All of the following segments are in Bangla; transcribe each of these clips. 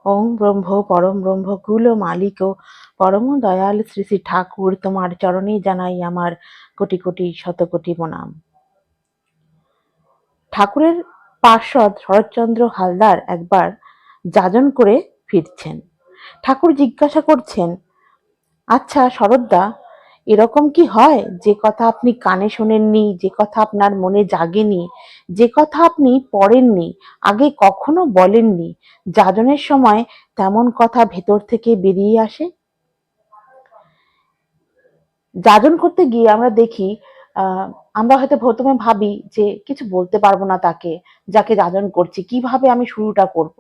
ওং ব্রহ্ম পরম ব্রহ্ম কুল মালিক পরম দয়াল শ্রী শ্রী ঠাকুর, তোমার চরণে জানাই আমার কোটি কোটি শত কোটি প্রণাম। ঠাকুরের পার্ষদ শরৎচন্দ্র হালদার একবার যাজন করে ফিরছেন। ঠাকুর জিজ্ঞাসা করছেন, আচ্ছা শরৎদা, এরকম কি হয় যে কথা আপনি কানে শোনেননি, যে কথা আপনার মনে জাগেনি, যে কথা আপনি পড়েননি, আগে কখনো বলেননি, যাজনের সময় তেমন কথা ভেতর থেকে বেরিয়ে আসে? যাজন করতে গিয়ে আমরা দেখি আমরা হয়তো প্রথমে ভাবি যে কিছু বলতে পারবো না তাকে, যাকে যাজন করছি, কিভাবে আমি শুরুটা করব।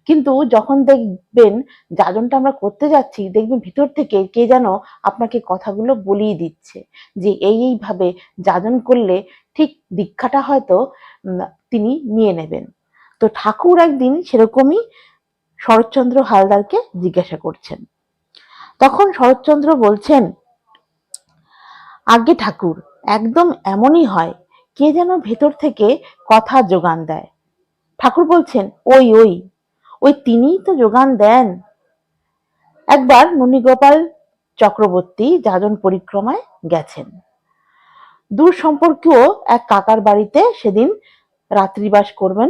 কিন্তু যখন দেখবেন যাজনটা আমরা করতে যাচ্ছি, দেখবেন ভিতর থেকে কে যেন আপনাকে কথাগুলো বলিয়ে দিচ্ছে যে এইভাবে যাজন করলে ঠিক দীক্ষাটা হয়তো তিনি নিয়ে নেবেন। তো ঠাকুর একদিন সেরকমই শরৎচন্দ্র হালদারকে জিজ্ঞাসা করছেন। তখন শরৎচন্দ্র বলছেন, আজ্ঞে ঠাকুর, একদম এমনই হয়, কে যেন ভেতর থেকে কথা যোগান দেয়। ঠাকুর বলছেন, ওই ওই ওই তিনিই তো যোগান দেন। একবার ননীগোপাল চক্রবর্তী যাজন পরিক্রমায় গেছেন। দূর সম্পর্কীয় এক কাকার বাড়িতে সেদিন রাত্রিবাস করবেন।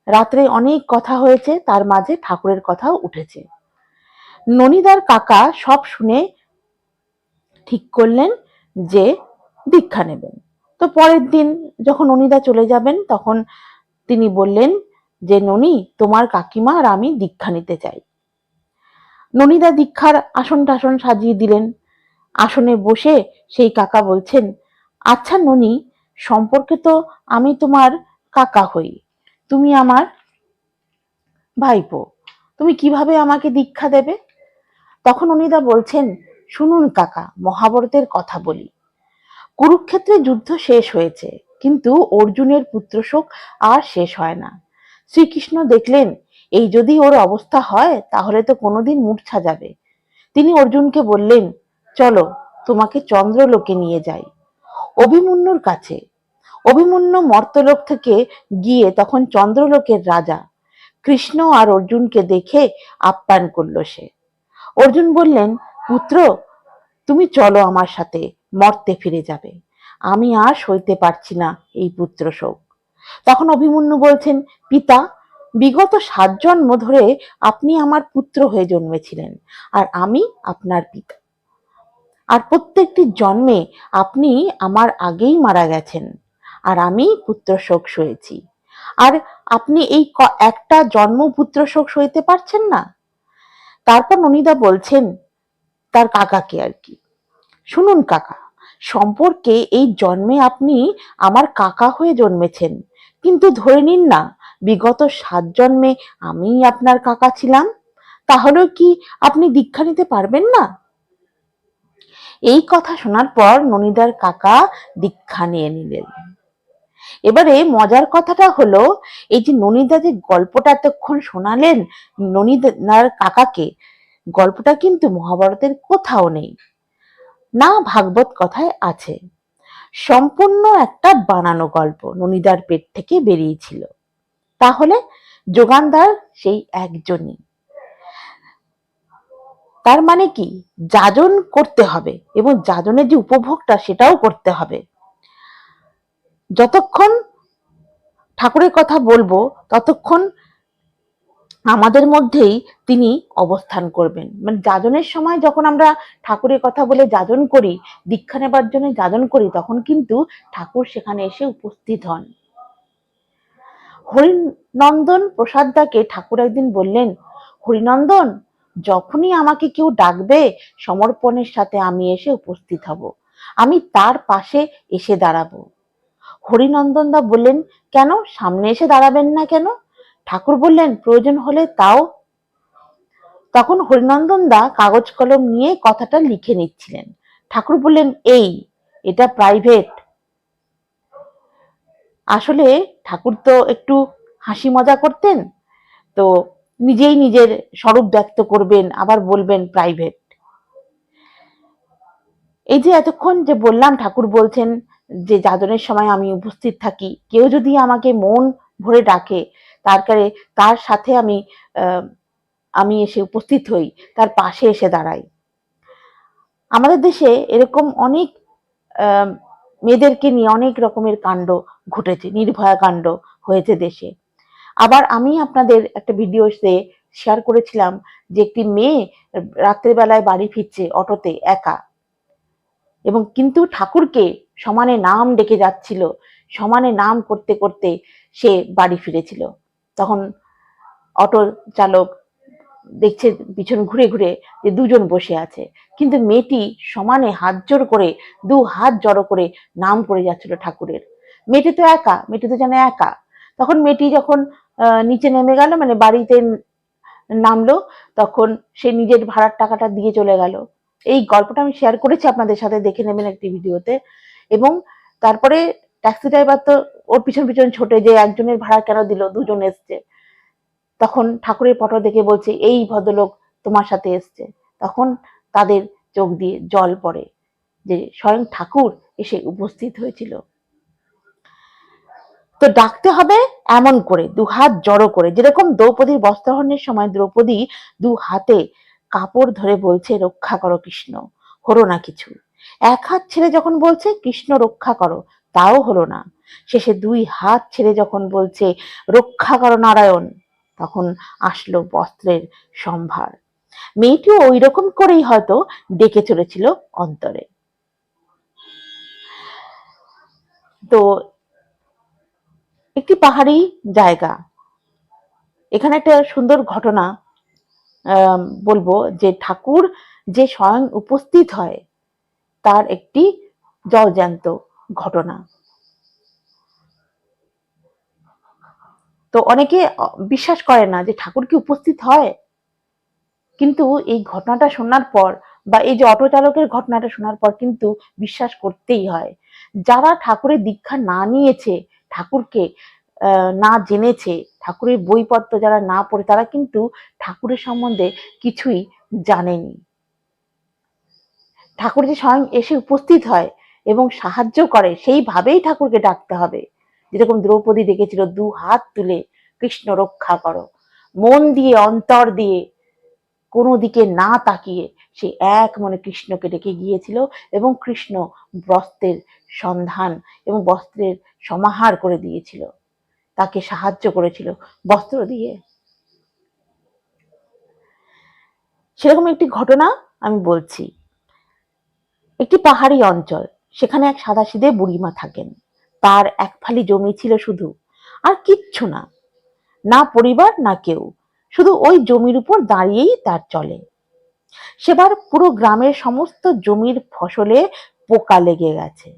রাত্রে অনেক কথা হয়েছে, তার মাঝে ঠাকুরের কথাও উঠেছে। ননীদার কাকা সব শুনে ঠিক করলেন যে দীক্ষা নেবেন। তো পরের দিন যখন ননীদা চলে যাবেন, তখন তিনি বললেন যে ননী, তোমার কাকিমা আর আমি দীক্ষা নিতে চাই। ননীদা দীক্ষার আসন টাসন সাজিয়ে দিলেন। আসনে বসে সেই কাকা বলছেন, আচ্ছা ননী, সম্পর্কে তো আমি তোমার কাকা হই, তুমি আমার ভাইপো, তুমি কিভাবে আমাকে দীক্ষা দেবে? তখন ননীদা বলছেন, শুনুন কাকা, মহাভারতের কথা বলি। কুরুক্ষেত্রে যুদ্ধ শেষ হয়েছে, কিন্তু অর্জুনের পুত্রশোক আর শেষ হয় না। শ্রীকৃষ্ণ দেখলেন এই যদি ওর অবস্থা হয় তাহলে তো কোনোদিন মূর্ছা যাবে। তিনি অর্জুনকে বললেন, চলো তোমাকে চন্দ্রলোকে নিয়ে যাই, অভিমন্যুর কাছে। অভিমন্যু মর্তলোক থেকে গিয়ে তখন চন্দ্রলোকের রাজা। কৃষ্ণ আর অর্জুনকে দেখে আপ্যায়ন করল সে। অর্জুন বললেন, পুত্র, তুমি চলো আমার সাথে, মর্তে ফিরে যাবে। আমি আর সইতে পারছি না এই পুত্র শোক। তখন অভিমন্যু বলছেন, পিতা, বিগত 7 জন্ম ধরে আপনি আমার পুত্র হয়ে জন্মেছিলেন, আর আমি আপনার পিতা। আর প্রত্যেকটি জন্মে আপনি আমার আগেই মারা গেছেন, আর আমি পুত্র শোক সয়েছি। আর আপনি এই একটা জন্ম পুত্র শোক সইতে পারছেন না? তারপর ননীদা বলছেন তার কাকাকে আর কি, শুনুন কাকা, সম্পর্কে এই জন্মে আপনি আমার কাকা হয়ে জন্মেছেন, কিন্তু ধরে নিন না বিগত 7 জন্মে আমিই আপনার কাকা ছিলাম, তাহলেও কি আপনি দীক্ষা নিতে পারবেন না? এই কথা শোনার পর ননীদার কাকা দীক্ষা নিয়ে নিলেন। এবারে মজার কথাটা হলো, এই যে ননীদা যে গল্পটা এতক্ষণ শোনালেন ননীদার কাকাকে, গল্পটা কিন্তু মহাভারতের কোথাও নেই, না ভাগবত কথায় আছে। সম্পূর্ণ একটা বানানো গল্প ননীদার পেট থেকে বেরিয়েছিল। তাহলে যোগানদার সেই একজনই। তার মানে কি, যাজন করতে হবে এবং যাজনের যে উপভোগটা সেটাও করতে হবে। যতক্ষণ ঠাকুরের কথা বলবো ততক্ষণ আমাদের মধ্যেই তিনি অবস্থান করবেন। মানে যাজনের সময় যখন আমরা ঠাকুরের কথা বলে যাজন করি, দীক্ষা নেবার জন্য যাজন করি, তখন কিন্তু ঠাকুর সেখানে এসে উপস্থিত হন। হরিনন্দন প্রসাদদাকে ঠাকুর একদিন বললেন, হরিনন্দন, যখনই আমাকে কেউ ডাকবে সমর্পণের সাথে আমি এসে উপস্থিত হব, আমি তার পাশে এসে দাঁড়াবো। হরিনন্দন দা বললেন, কেন সামনে এসে দাঁড়াবেন না কেন? ঠাকুর বললেন, প্রয়োজন হলে তাও। তখন হরিনন্দন দা কাগজ কলম নিয়ে কথাটা লিখে নিচ্ছিলেন। ঠাকুর বললেন, এটা প্রাইভেট। আসলে ঠাকুর তো একটু হাসি মজা করতেন, তো নিজেই নিজের স্বরূপ ব্যক্ত করবেন, আবার বলবেন প্রাইভেট। এই যে এতক্ষণ যে বললাম, ঠাকুর বলছেন যে যাজনের সময় আমি উপস্থিত থাকি, কেউ যদি আমাকে মন ভরে ডাকে তার সাথে আমি আমি এসে উপস্থিত হই, তার পাশে এসে দাঁড়াই। আমাদের দেশে এরকম অনেক মেয়েদেরকে নিয়ে অনেক রকমের কাণ্ড ঘটেছে, নির্ভয়া কাণ্ড হয়েছে দেশে। আবার আমি আপনাদের একটা ভিডিওতে শেয়ার করেছিলাম যে একটি মেয়ে রাত্রের বেলায় বাড়ি ফিরছে অটোতে একা, এবং কিন্তু ঠাকুরকে সমানে নাম ডেকে যাচ্ছিল, সমানে নাম করতে করতে সে বাড়ি ফিরেছিল। তখন অটো চালক দেখছে পিছন ঘুরে ঘুরে যে দুজন বসে আছে, কিন্তু মেয়েটি সমানে হাত জোর করে, দু হাত জড়ো করে নাম করে যাচ্ছিল ঠাকুরের। মেয়েটি তো একা, মেয়েটি তো জানে একা। তখন মেয়েটি যখন নিচে নেমে গেল, মানে বাড়িতে নামলো, তখন সে নিজের ভাড়ার টাকাটা দিয়ে চলে গেল। এই গল্পটা আমি শেয়ার করেছি আপনাদের সাথে, দেখে নেবেন একটি ভিডিওতে। এবং তারপরে ট্যাক্সি ড্রাইভার তো ওর পিছন পিছন ছোটে যে একজনের ভাড়া কেন দিল, দুজন এসছে। তখন ঠাকুরের ফটো দেখে বলছে এই ভদ্রলোক তোমার সাথে এসছে। তখন তাদের চোখ দিয়ে জল পড়ে যে স্বয়ং ঠাকুর এসে উপস্থিত হয়েছিল। তো ডাকতে হবে এমন করে, দু হাত জড়ো করে, যেরকম দ্রৌপদীর বস্ত্রহরণের সময় দ্রৌপদী দু হাতে কাপড় ধরে বলছে রক্ষা করো কৃষ্ণ, হলো না কিছু। এক হাত ছেড়ে যখন বলছে কৃষ্ণ রক্ষা করো, তাও হলো না। শেষে দুই হাত ছেড়ে যখন বলছে রক্ষা করো নারায়ণ, তখন আসলো বস্ত্রের সম্ভার। মেয়েটিও ওই রকম করেই হয়তো ডেকে চলেছিল অন্তরে। তো একটি পাহাড়ি জায়গা, এখানে একটা সুন্দর ঘটনা বলবো যে ঠাকুর যে স্বয়ং উপস্থিত হয় তার একটি জলজ্যান্ত ঘটনা। তো অনেকে বিশ্বাস করে না যে ঠাকুর কি উপস্থিত হয়, কিন্তু এই ঘটনাটা শোনার পর, বা এই যে অটো চালকের ঘটনাটা শোনার পর কিন্তু বিশ্বাস করতেই হয়। যারা ঠাকুরের দীক্ষা না নিয়েছে, ঠাকুরকে না জেনেছে, ঠাকুরের বইপত্র যারা না পড়ে, তারা কিন্তু ঠাকুরের সম্বন্ধে কিছুই জানেনি। ঠাকুর যে স্বয়ং এসে উপস্থিত হয় এবং সাহায্য করে, সেইভাবেই ঠাকুরকে ডাকতে হবে। যেরকম দ্রৌপদী ডেকেছিল দু হাত তুলে কৃষ্ণ রক্ষা করো, মন দিয়ে, অন্তর দিয়ে, কোনো দিকে না তাকিয়ে সে এক মনে কৃষ্ণকে ডেকে গিয়েছিল, এবং কৃষ্ণ বস্ত্রের সন্ধান এবং বস্ত্রের সমাহার করে দিয়েছিল, তাকে সাহায্য করেছিল বস্ত্র দিয়ে। সেরকম একটি ঘটনা আমি বলছি। একটি পাহাড়ি অঞ্চল, সেখানে এক সাদাসিধে বুড়িমা থাকেন। তার এক ফালি জমি ছিল শুধু, আর কিচ্ছু না, না পরিবার না কেউ, শুধু ওই জমির উপর দাঁড়িয়েই তার চলে। সেবার পুরো গ্রামের সমস্ত জমির ফসলে পোকা লেগে গেছে।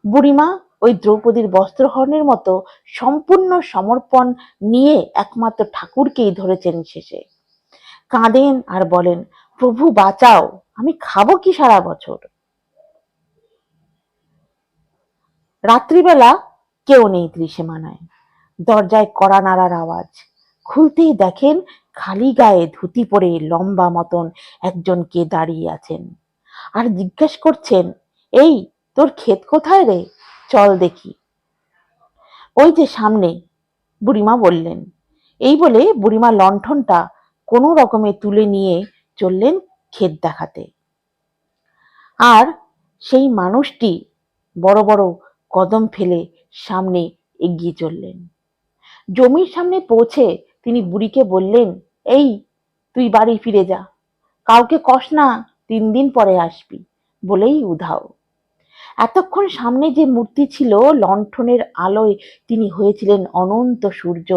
বুড়িমা ওই দ্রৌপদীর বস্ত্রহরণের মতো সম্পূর্ণ সমর্পণ নিয়ে একমাত্র ঠাকুরকেই ধরেছেন শেষে। কাঁদেন আর বলেন, প্রভু বাঁচাও, আমি খাবো কি সারা বছর। রাত্রিবেলা কেউ নেই ত্রিসীমানায়, দরজায় কড়া নাড়ার আওয়াজ। খুলতেই দেখেন খালি গায়ে ধুতি পরে লম্বা মতন একজন কে দাঁড়িয়ে আছেন, আর জিজ্ঞেস করছেন, এই তোর ক্ষেত কোথায় রে, চল দেখি। ওই যে সামনে, বুড়িমা বললেন। এই বলে বুড়িমা লণ্ঠনটা কোনো রকমে তুলে নিয়ে চললেন ক্ষেত দেখাতে। আর সেই মানুষটি বড় বড় কদম ফেলে সামনে এগিয়ে চললেন। জমির সামনে পৌঁছে তিনি বুড়িকে বললেন, এই তুই বাড়ি ফিরে যা, কাউকে কস না, 3 দিন পরে আসবি, বলেই উধাও। এতক্ষণ সামনে যে মূর্তি ছিল, লণ্ঠনের আলোয় তিনি হয়েছিলেন অনন্ত সূর্য।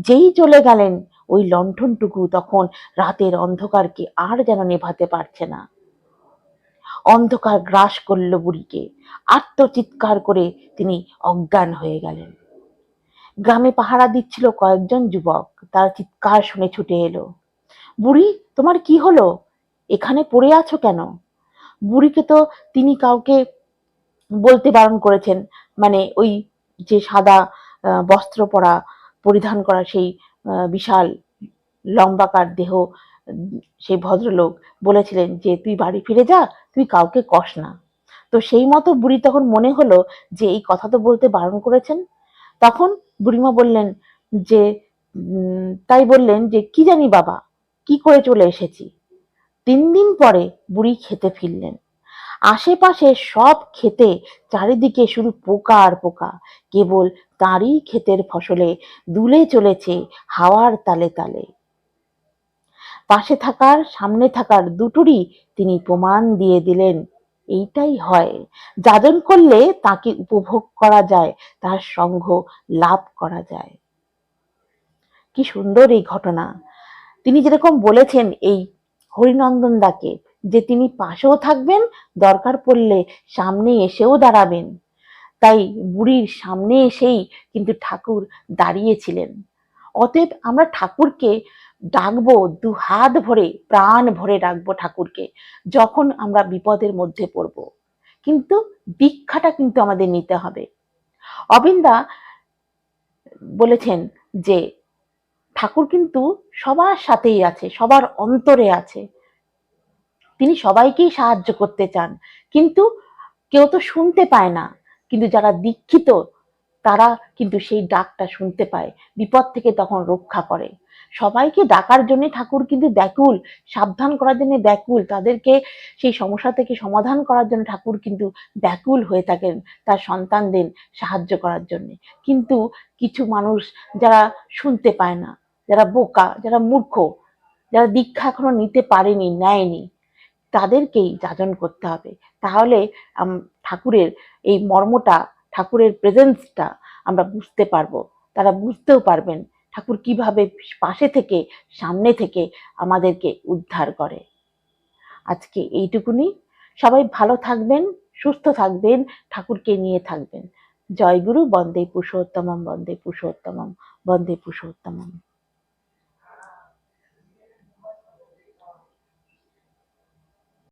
যেই চলে গেলেন, ওই লণ্ঠনটুকু তখন রাতের অন্ধকারকে আর যেন নেভাতে পারছে না। অন্ধকার গ্রাস করল বুড়িকে, আর্তচিৎকার করে তিনি অজ্ঞান হয়ে গেলেন। গ্রামে পাহারা দিচ্ছিল কয়েকজন যুবক, তার চিৎকার শুনে ছুটে এলো। বুড়ি, তোমার কি হলো, এখানে পড়ে আছো কেন? বুড়িকে তো তিনি কাউকে বলতে বারণ করেছেন, মানে ওই যে সাদা বস্ত্র পরা, পরিধান করা সেই বিশাল লম্বাকার দেহ সেই ভদ্রলোক বলেছিলেন যে তুই বাড়ি ফিরে যা, তুই কাউকে কস না। তো সেই মতো বুড়ি তখন মনে হলো যে এই কথা তো বলতে বারণ করেছেন। তখন বুড়িমা বললেন যে তাই বললেন যে কি জানি বাবা, কি করে চলে এসেছি। 3 দিন পরে বুড়ি খেতে ফিরলেন। আশেপাশে সব ক্ষেতে চারিদিকে শুধু পোকা আর পোকা, কেবল তাঁরই ক্ষেতের ফসলে দুলে চলেছে হাওয়ার তালে তালে। পাশে থাকার সামনে থাকার দুটোরই তিনি প্রমাণ দিয়ে দিলেন, এইটাই হয়, যাজন করলে তাকে উপভোগ করা যায়, তার সঙ্গ লাভ করা যায়। কি সুন্দর এই ঘটনা। তিনি যেরকম বলেছেন এই হরিনন্দন দাকে, যে তিনি পাশেও থাকবেন, দরকার পড়লে সামনে এসেও দাঁড়াবেন। তাই বুড়ির সামনে এসেই কিন্তু ঠাকুর দাঁড়িয়েছিলেন। অতএব আমরা ঠাকুরকে ডাকবো, দুহাত ভরে প্রাণ ভরে ডাকবো ঠাকুরকে, যখন আমরা বিপদের মধ্যে পড়ব। কিন্তু দীক্ষাটা কিন্তু আমাদের নিতে হবে। অবিন্দা বলেছেন যে ঠাকুর কিন্তু সবার সাথেই আছে, সবার অন্তরে আছে। তিনি সবাইকেই সাহায্য করতে চান, কিন্তু কেউ তো শুনতে পায় না। কিন্তু যারা দীক্ষিত তারা কিন্তু সেই ডাকটা শুনতে পায়, বিপদ থেকে তখন রক্ষা করে। সবাইকে ডাকার জন্য ঠাকুর কিন্তু ব্যাকুল, সাবধান করার জন্য ব্যাকুল, তাদেরকে সেই সমস্যা থেকে সমাধান করার জন্য ঠাকুর কিন্তু ব্যাকুল হয়ে থাকেন, তার সন্তানদের সাহায্য করার জন্য। কিন্তু কিছু মানুষ যারা শুনতে পায় না, যারা বোকা, যারা মূর্খ, যারা দীক্ষা এখনো নিতে পারেনি, নেয়নি, তাদেরকেই যাজন করতে হবে। তাহলে ঠাকুরের এই মর্মটা, ঠাকুরের প্রেজেন্সটা আমরা বুঝতে পারবো। তারা বুঝতেও পারবেন ঠাকুর কিভাবে পাশে থেকে, সামনে থেকে আমাদেরকে উদ্ধার করে। আজকে এইটুকুনি। সবাই ভালো থাকবেন, সুস্থ থাকবেন, ঠাকুরকে নিয়ে থাকবেন। জয় গুরু। বন্দে পুরুষোত্তমম, বন্দে পুরুষোত্তমম, বন্দে পুরুষোত্তমম।